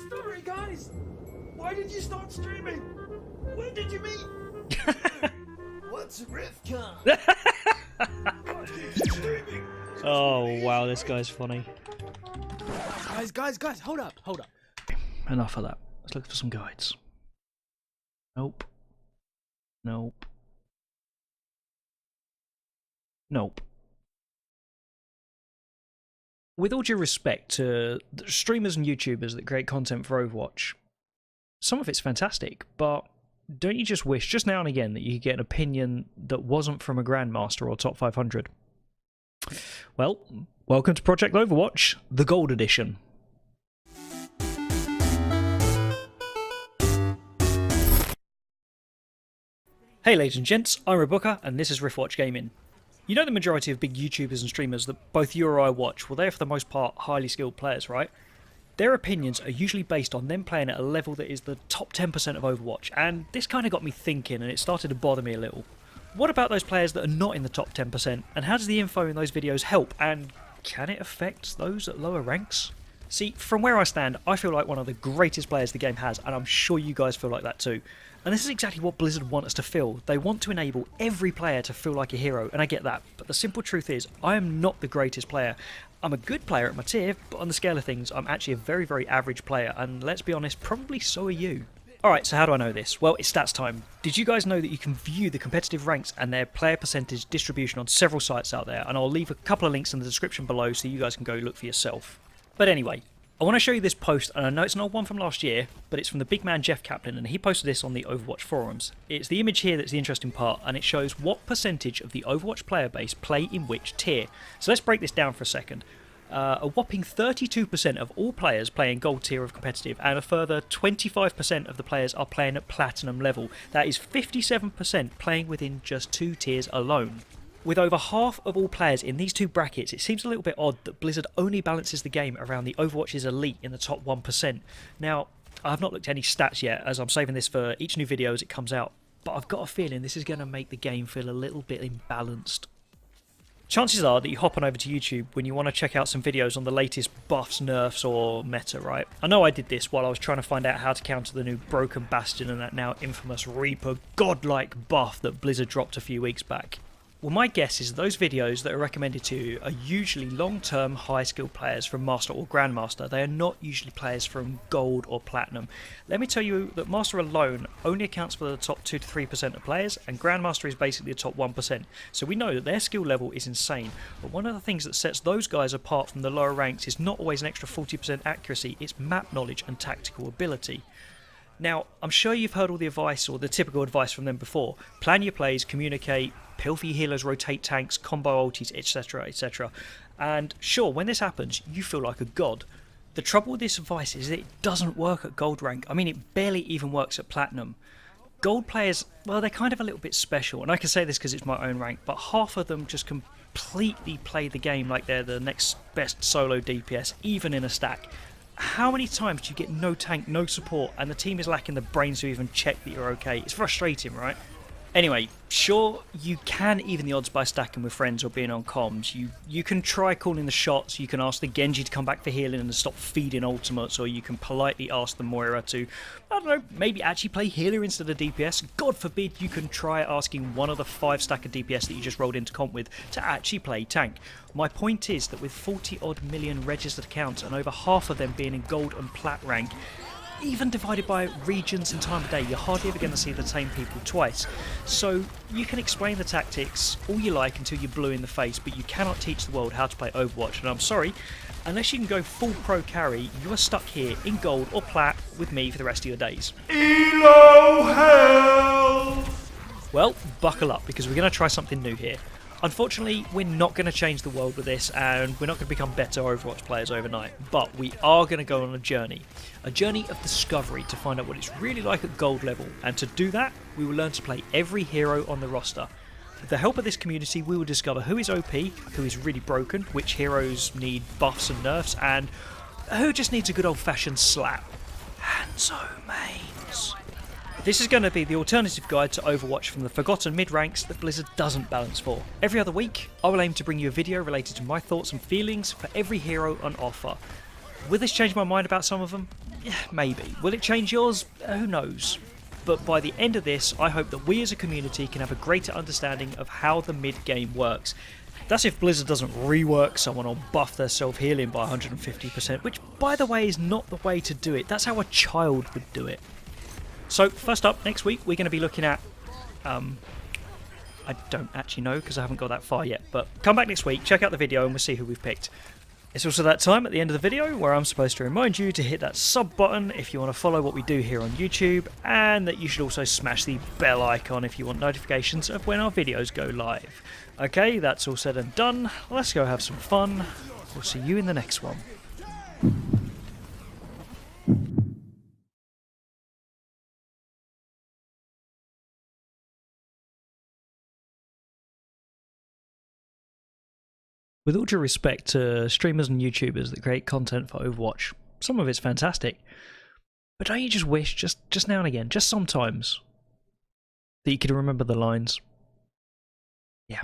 Sorry guys, why did you start streaming? When did you meet? What's Rivka? Why did you streaming? Oh wow, this guy's funny. Guys, hold up. Enough of that. Let's look for some guides. Nope. Nope. Nope. With all due respect to the streamers and YouTubers that create content for Overwatch, some of it's fantastic, but don't you just wish, just now and again, that you could get an opinion that wasn't from a Grandmaster or Top 500? Well, welcome to Project Overwatch, the Gold Edition. Hey ladies and gents, I'm Rebecca and this is Riftwatch Gaming. You know the majority of big YouTubers and streamers that both you or I watch, well they're for the most part highly skilled players, right? Their opinions are usually based on them playing at a level that is the top 10% of Overwatch, and this kind of got me thinking and it started to bother me a little. What about those players that are not in the top 10%, and how does the info in those videos help, and can it affect those at lower ranks? See, from where I stand, I feel like one of the greatest players the game has, and I'm sure you guys feel like that too. And this is exactly what Blizzard want us to feel. They want to enable every player to feel like a hero, and I get that. But the simple truth is, I am not the greatest player. I'm a good player at my tier, but on the scale of things, I'm actually a very, very average player, and let's be honest, probably so are you. Alright, so how do I know this? Well, it's stats time. Did you guys know that you can view the competitive ranks and their player percentage distribution on several sites out there? And I'll leave a couple of links in the description below so you guys can go look for yourself. But anyway, I want to show you this post, and I know it's not one from last year, but it's from the big man Jeff Kaplan, and he posted this on the Overwatch forums. It's the image here that's the interesting part, and it shows what percentage of the Overwatch player base play in which tier. So let's break this down for a second. A whopping 32% of all players play in gold tier of competitive, and a further 25% of the players are playing at platinum level. That is 57% playing within just 2 tiers alone. With over half of all players in these two brackets, it seems a little bit odd that Blizzard only balances the game around the Overwatch's elite in the top 1%. Now, I have not looked at any stats yet, as I'm saving this for each new video as it comes out, but I've got a feeling this is going to make the game feel a little bit imbalanced. Chances are that you hop on over to YouTube when you want to check out some videos on the latest buffs, nerfs, or meta, right? I know I did this while I was trying to find out how to counter the new Broken Bastion and that now infamous Reaper godlike buff that Blizzard dropped a few weeks back. Well, my guess is those videos that are recommended to you are usually long-term high-skilled players from Master or Grandmaster. They are not usually players from Gold or Platinum. Let me tell you that Master alone only accounts for the top 2 to 3% of players, and Grandmaster is basically the top 1%. So we know that their skill level is insane, but one of the things that sets those guys apart from the lower ranks is not always an extra 40% accuracy, it's map knowledge and tactical ability. Now, I'm sure you've heard all the advice, or the typical advice from them before. Plan your plays, communicate, peel for your healers, rotate tanks, combo ultis, etc, etc. And sure, when this happens, you feel like a god. The trouble with this advice is that it doesn't work at gold rank. I mean, it barely even works at platinum. Gold players, well, they're kind of a little bit special, and I can say this because it's my own rank, but half of them just completely play the game like they're the next best solo DPS, even in a stack. How many times do you get no tank, no support, and the team is lacking the brains to even check that you're okay? It's frustrating, right? Anyway, sure, you can even the odds by stacking with friends or being on comms. You can try calling the shots, you can ask the Genji to come back for healing and stop feeding ultimates, or you can politely ask the Moira to, I don't know, maybe actually play healer instead of DPS. God forbid you can try asking one of the 5 stacker DPS that you just rolled into comp with to actually play tank. My point is that with 40 odd million registered accounts and over half of them being in gold and plat rank, even divided by regions and time of day, you're hardly ever going to see the same people twice. So you can explain the tactics all you like until you're blue in the face, but you cannot teach the world how to play Overwatch. And I'm sorry, unless you can go full pro carry, you are stuck here in gold or plat with me for the rest of your days. Elo hell! Well, buckle up because we're going to try something new here. Unfortunately, we're not going to change the world with this, and we're not going to become better Overwatch players overnight, but we are going to go on a journey of discovery to find out what it's really like at gold level, and to do that, we will learn to play every hero on the roster. With the help of this community, we will discover who is OP, who is really broken, which heroes need buffs and nerfs, and who just needs a good old-fashioned slap. Hanzo mains. This is going to be the alternative guide to Overwatch from the forgotten mid-ranks that Blizzard doesn't balance for. Every other week, I will aim to bring you a video related to my thoughts and feelings for every hero on offer. Will this change my mind about some of them? maybe. Will it change yours? Who knows? But by the end of this, I hope that we as a community can have a greater understanding of how the mid-game works. That's if Blizzard doesn't rework someone or buff their self-healing by 150%, which, by the way, is not the way to do it. That's how a child would do it. So, first up, next week, we're going to be looking at... I don't actually know, because I haven't got that far yet, but come back next week, check out the video, and we'll see who we've picked. It's also that time at the end of the video where I'm supposed to remind you to hit that sub button if you want to follow what we do here on YouTube, and that you should also smash the bell icon if you want notifications of when our videos go live. Okay, that's all said and done. Let's go have some fun. We'll see you in the next one. With all due respect to streamers and YouTubers that create content for Overwatch, some of it's fantastic. But don't you just wish, just now and again, just sometimes, that you could remember the lines? Yeah.